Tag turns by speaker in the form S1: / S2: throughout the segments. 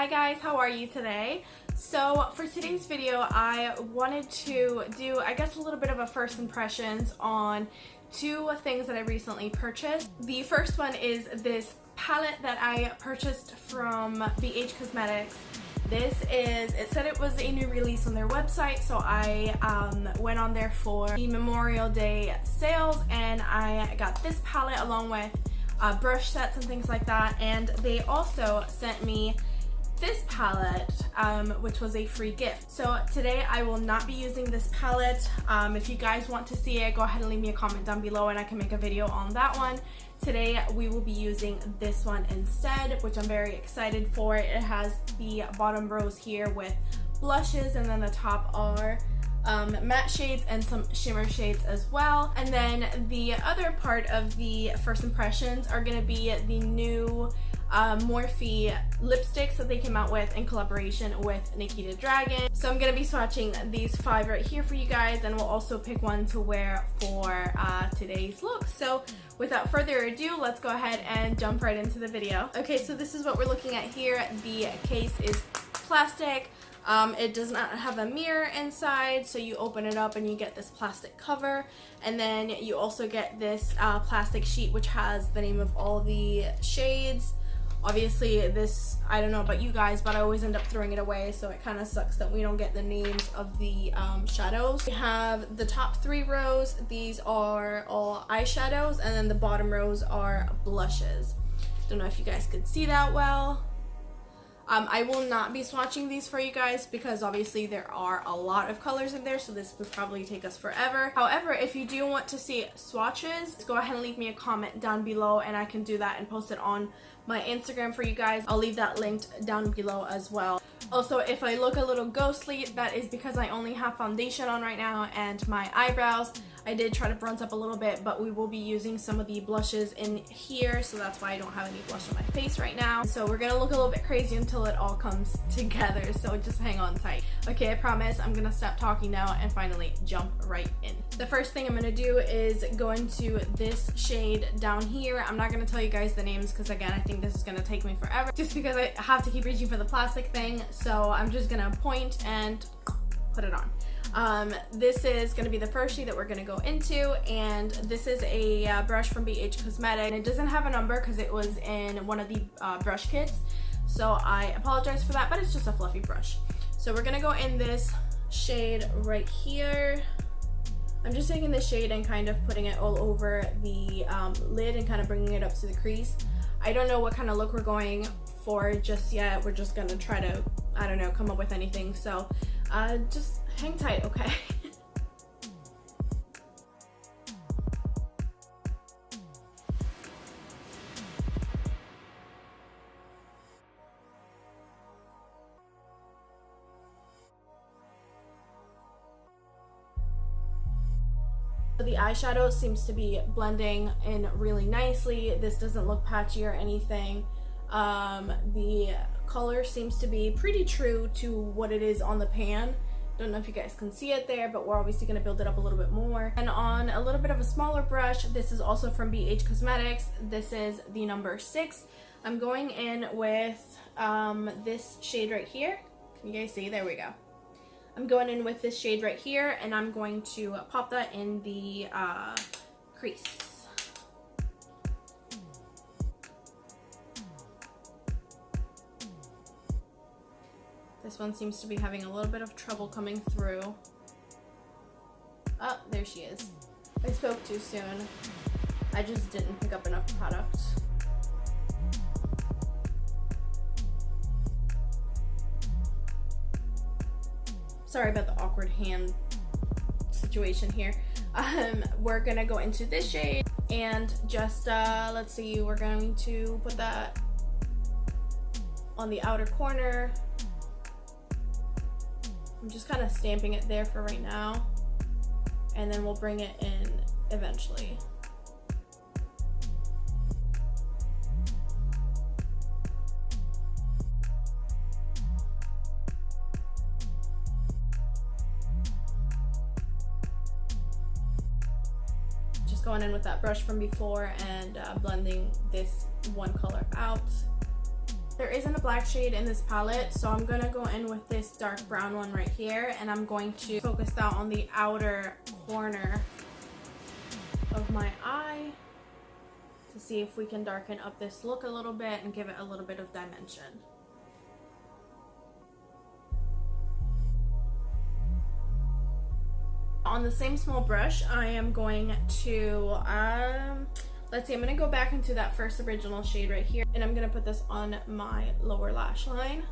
S1: Hi guys, how are you today? So for today's video, I wanted to do, I guess, a little bit of a first impressions on two things that I recently purchased. The first one is this palette that I purchased from BH Cosmetics. It said it was a new release on their website, so I went on there for the Memorial Day sales and I got this palette along with brush sets and things like that, and they also sent me this palette, which was a free gift. So today I will not be using this palette. If you guys want to see it, go ahead and leave me a comment down below and I can make a video on that one. Today we will be using this one instead, which I'm very excited for. It has the bottom rows here with blushes, and then the top are matte shades and some shimmer shades as well. And then the other part of the first impressions are going to be the new Morphe lipsticks that they came out with in collaboration with Nikita Dragon. So I'm going to be swatching these 5 right here for you guys, and we'll also pick one to wear for today's look. So without further ado, let's go ahead and jump right into the video. Okay, so this is what we're looking at here. The case is plastic. It does not have a mirror inside, so you open it up and you get this plastic cover, and then you also get this plastic sheet which has the name of all the shades. Obviously this, I don't know about you guys, but I always end up throwing it away, so it kind of sucks that we don't get the names of the shadows. We have the top 3 rows. These are all eyeshadows, and then the bottom rows are blushes. Don't know if you guys could see that well. I will not be swatching these for you guys because obviously there are a lot of colors in there, so this would probably take us forever. However, if you do want to see swatches, go ahead and leave me a comment down below and I can do that and post it on my Instagram for you guys. I'll leave that linked down below as well. Also, if I look a little ghostly, that is because I only have foundation on right now and my eyebrows. I did try to bronze up a little bit, but we will be using some of the blushes in here, so that's why I don't have any blush on my face right now. So we're gonna look a little bit crazy until it all comes together, so just hang on tight. Okay, I promise I'm gonna stop talking now and finally jump right in. The first thing I'm gonna do is go into this shade down here. I'm not gonna tell you guys the names because, again, I think this is gonna take me forever just because I have to keep reaching for the plastic thing, so I'm just gonna point and put it on. This is going to be the first shade that we're going to go into, and this is a brush from BH Cosmetics, and it doesn't have a number because it was in one of the brush kits, so I apologize for that, but it's just a fluffy brush. So we're going to go in this shade right here. I'm just taking this shade and kind of putting it all over the lid and kind of bringing it up to the crease. I don't know what kind of look we're going for just yet. We're just going to try to, I don't know, come up with anything, so just hang tight, okay? The eyeshadow seems to be blending in really nicely. This doesn't look patchy or anything. The color seems to be pretty true to what it is on the pan. Don't know if you guys can see it there, but we're obviously going to build it up a little bit more. And on a little bit of a smaller brush, this is also from BH Cosmetics. This is the number 6. I'm going in with this shade right here. Can you guys see? There we go. I'm going in with this shade right here, and I'm going to pop that in the crease. This one seems to be having a little bit of trouble coming through. Oh, there she is. I spoke too soon. I just didn't pick up enough product. Sorry about the awkward hand situation here. We're gonna go into this shade and just, let's see, we're going to put that on the outer corner. I'm just kind of stamping it there for right now, and then we'll bring it in eventually. Just going in with that brush from before and blending this one color out. There isn't a black shade in this palette, so I'm gonna go in with this dark brown one right here, and I'm going to focus that on the outer corner of my eye to see if we can darken up this look a little bit and give it a little bit of dimension. On the same small brush, I am going to, let's see, I'm going to go back into that first original shade right here, and I'm going to put this on my lower lash line.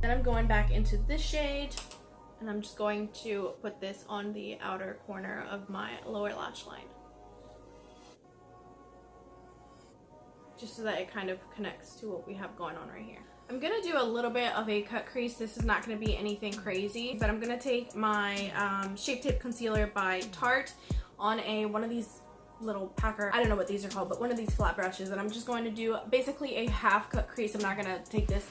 S1: Then I'm going back into this shade, and I'm just going to put this on the outer corner of my lower lash line, just so that it kind of connects to what we have going on right here. I'm gonna do a little bit of a cut crease. This is not gonna be anything crazy, but I'm gonna take my Shape Tape Concealer by Tarte on one of these little packer, I don't know what these are called, but one of these flat brushes, and I'm just going to do basically a half cut crease. I'm not gonna take this,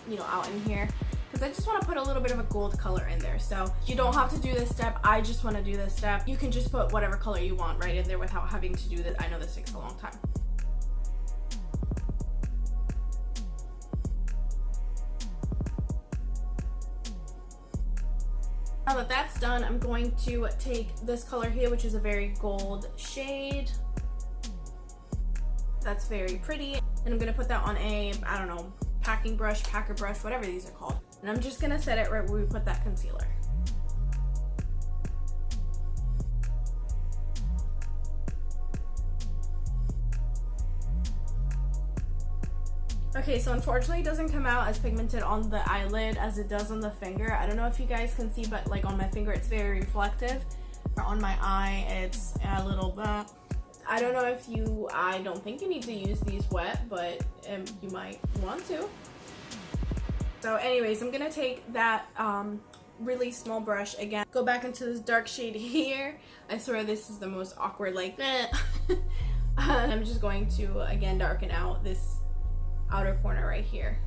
S1: you know, out in here, because I just want to put a little bit of a gold color in there. So you don't have to do this step. I just want to do this step. You can just put whatever color you want right in there without having to do this. I know this takes a long time. Now that that's done, I'm going to take this color here, which is a very gold shade. That's very pretty. And I'm going to put that on a, I don't know, packing brush, packer brush, whatever these are called. And I'm just going to set it right where we put that concealer. Okay, so unfortunately it doesn't come out as pigmented on the eyelid as it does on the finger. I don't know if you guys can see, but like on my finger it's very reflective. On my eye it's a little bit. I don't know if I don't think you need to use these wet, but you might want to. So anyways, I'm gonna take that really small brush again, go back into this dark shade here. I swear this is the most awkward, like that. I'm just going to again darken out this outer corner right here.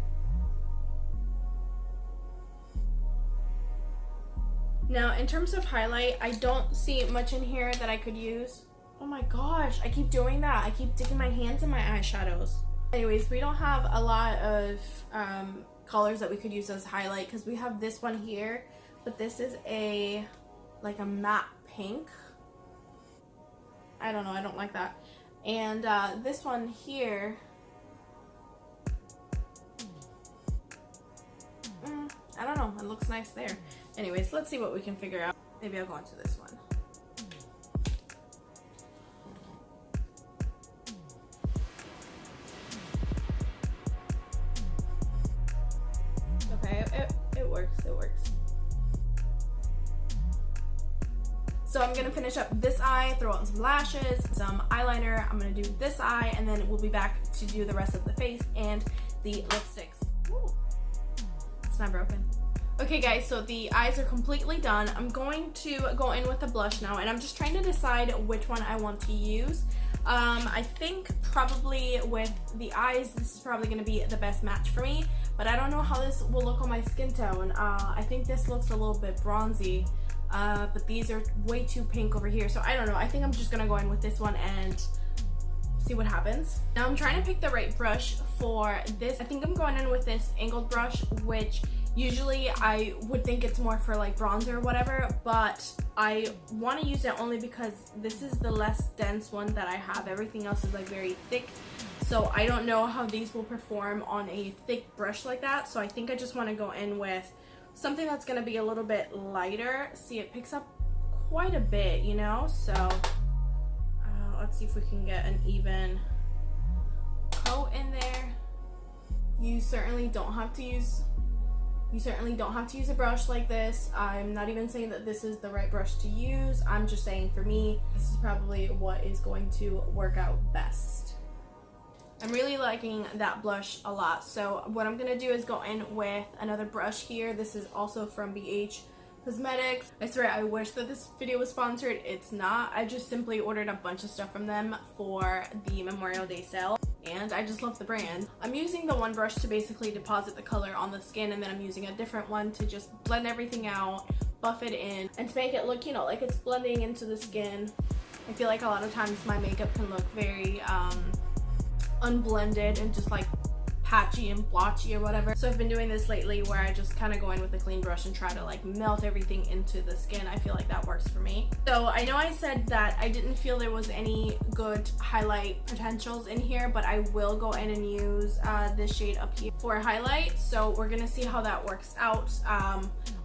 S1: Now in terms of highlight, I don't see much in here that I could use. Oh my gosh, I keep doing that. I keep dipping my hands in my eyeshadows. Anyways, we don't have a lot of colors that we could use as highlight, because we have this one here, but this is like a matte pink. I don't know, I don't like that. And this one here, I don't know, it looks nice there. Anyways, let's see what we can figure out. Maybe I'll go into this one. Okay, it works, it works. So I'm gonna finish up this eye, throw on some lashes, some eyeliner. I'm gonna do this eye, and then we'll be back to do the rest of the face and the lipsticks. Ooh. It's not broken. Okay guys, so the eyes are completely done. I'm going to go in with the blush now, and I'm just trying to decide which one I want to use. I think probably with the eyes, this is probably going to be the best match for me, but I don't know how this will look on my skin tone. I think this looks a little bit bronzy, but these are way too pink over here, so I don't know. I think I'm just going to go in with this one and see what happens. Now I'm trying to pick the right brush for this. I think I'm going in with this angled brush, which usually I would think it's more for like bronzer or whatever, but I want to use it only because this is the less dense one that I have. Everything else is like very thick, so I don't know how these will perform on a thick brush like that. So I think I just want to go in with something that's going to be a little bit lighter. See, it picks up quite a bit, you know, so let's see if we can get an even coat in there. You certainly don't have to use a brush like this. I'm not even saying that this is the right brush to use. I'm just saying for me, this is probably what is going to work out best. I'm really liking that blush a lot. So what I'm gonna do is go in with another brush here. This is also from BH Cosmetics. I swear I wish that this video was sponsored. It's not. I just simply ordered a bunch of stuff from them for the Memorial Day sale, and I just love the brand. I'm using the one brush to basically deposit the color on the skin, and then I'm using a different one to just blend everything out, buff it in, and to make it look, you know, like it's blending into the skin. I feel like a lot of times my makeup can look very unblended and just like patchy and blotchy or whatever. So I've been doing this lately where I just kind of go in with a clean brush and try to like melt everything into the skin. I feel like that works for me. So I know I said that I didn't feel there was any good highlight potentials in here, but I will go in and use this shade up here for a highlight. So we're gonna see how that works out.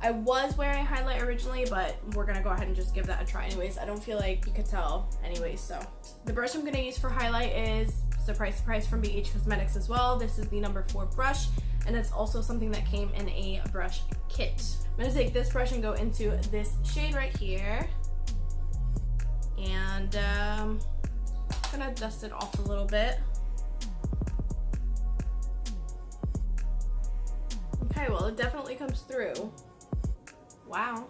S1: I was wearing highlight originally, but we're gonna go ahead and just give that a try anyways. I don't feel like you could tell anyways. So the brush I'm gonna use for highlight is, surprise from BH Cosmetics as well. This is the number 4 brush, and it's also something that came in a brush kit. I'm gonna take this brush and go into this shade right here, and I'm gonna dust it off a little bit. Okay, well, it definitely comes through. Wow.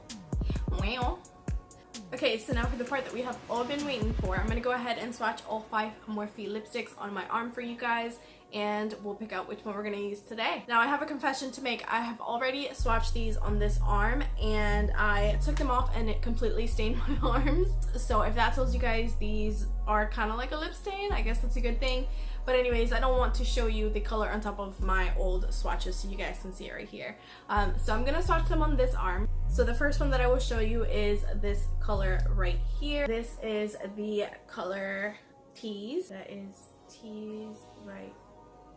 S1: Okay, so now for the part that we have all been waiting for, I'm gonna go ahead and swatch all 5 Morphe lipsticks on my arm for you guys, and we'll pick out which one we're gonna use today. Now I have a confession to make. I have already swatched these on this arm, and I took them off and it completely stained my arms. So if that tells you guys these are kind of like a lip stain, I guess that's a good thing. But anyways, I don't want to show you the color on top of my old swatches so you guys can see it right here. So I'm gonna swatch them on this arm. So the first one that I will show you is this color right here. This is the color Tease. That is Tease right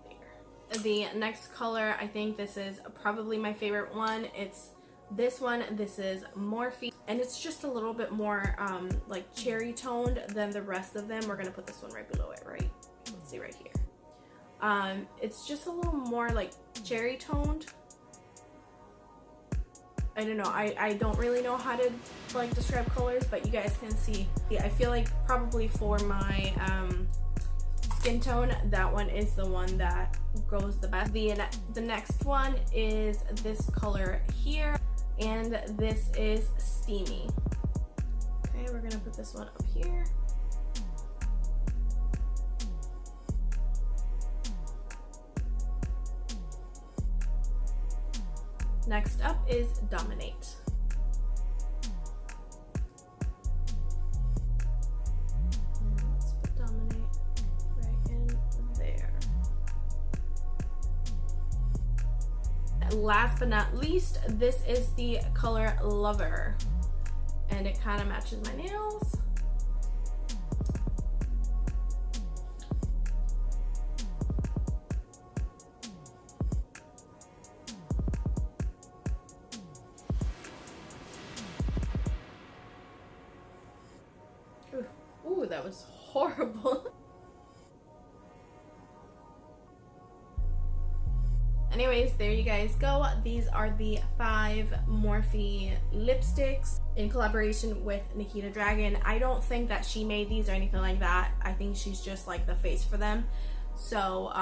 S1: there. The next color, I think this is probably my favorite one. It's this one. This is Morphe, and it's just a little bit more like cherry toned than the rest of them. We're gonna put this one right below it, right? Let's see right here. It's just a little more like cherry toned. I don't know, I don't really know how to like describe colors, but you guys can see. I feel like probably for my skin tone, that one is the one that goes the best. The next one is this color here, and this is Steamy. Okay, we're gonna put this one up here. Next up is Dominate. And let's put Dominate right in there. Last but not least, this is the color Lover, and it kind of matches my nails. Ooh, that was horrible. Anyways, there you guys go. These are the 5 Morphe lipsticks in collaboration with Nikita Dragon. I don't think that she made these or anything like that. I think she's just like the face for them. So,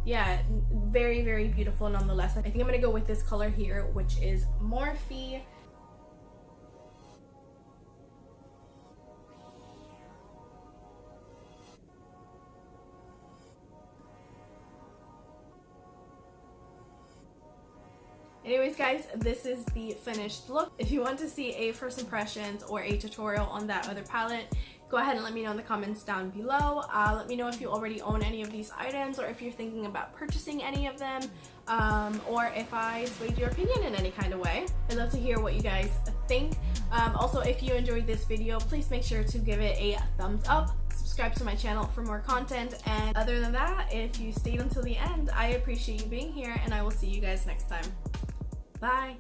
S1: yeah, very, very beautiful nonetheless. I think I'm gonna go with this color here, which is Morphe. Anyways guys, this is the finished look. If you want to see a first impressions or a tutorial on that other palette, go ahead and let me know in the comments down below. Let me know if you already own any of these items, or if you're thinking about purchasing any of them, or if I swayed your opinion in any kind of way. I'd love to hear what you guys think. Also, if you enjoyed this video, please make sure to give it a thumbs up. Subscribe to my channel for more content, and other than that, if you stayed until the end, I appreciate you being here, and I will see you guys next time. Bye!